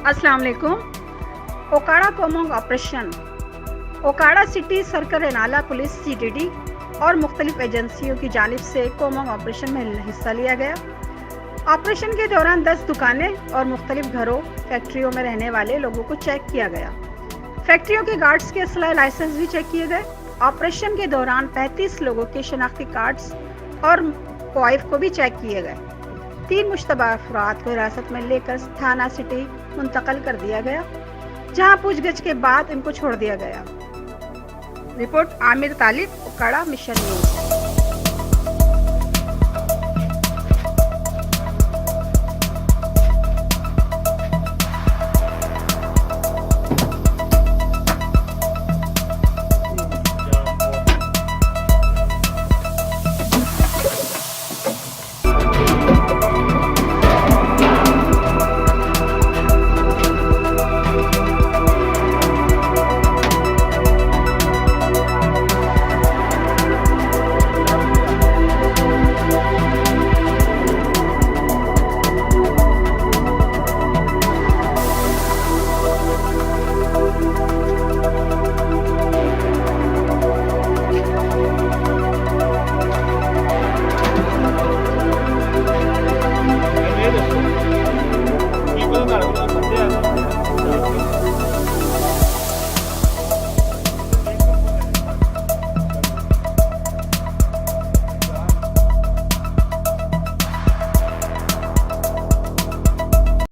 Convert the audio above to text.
अस्सलाम वालेकुम। Okara combing operation. Okara city circle Renala police HD और मुख्तलिफ एजेंसियों की जानिब से कोमोंग ऑपरेशन में हिस्सा लिया गया। ऑपरेशन के दौरान 10 दुकानें और मुख्तलिफ घरों, फैक्ट्रियों में रहने वाले लोगों को चेक किया गया। फैक्ट्रियों के गार्ड्स के असला लाइसेंस भी चेक किए गए। ऑपरेशन के दौरान 35 लोगों के शनाख्ती कार्ड्स और वाइफ को भी चेक किए गए। 3 मुश्तबा अफराद को हिरासत में लेकर थाना सिटी मुंतकिल कर दिया गया, जहां पूछगछ के बाद इनको छोड़ दिया गया। रिपोर्ट आमिर तालिब, ओकाड़ा मिशन न्यूज़।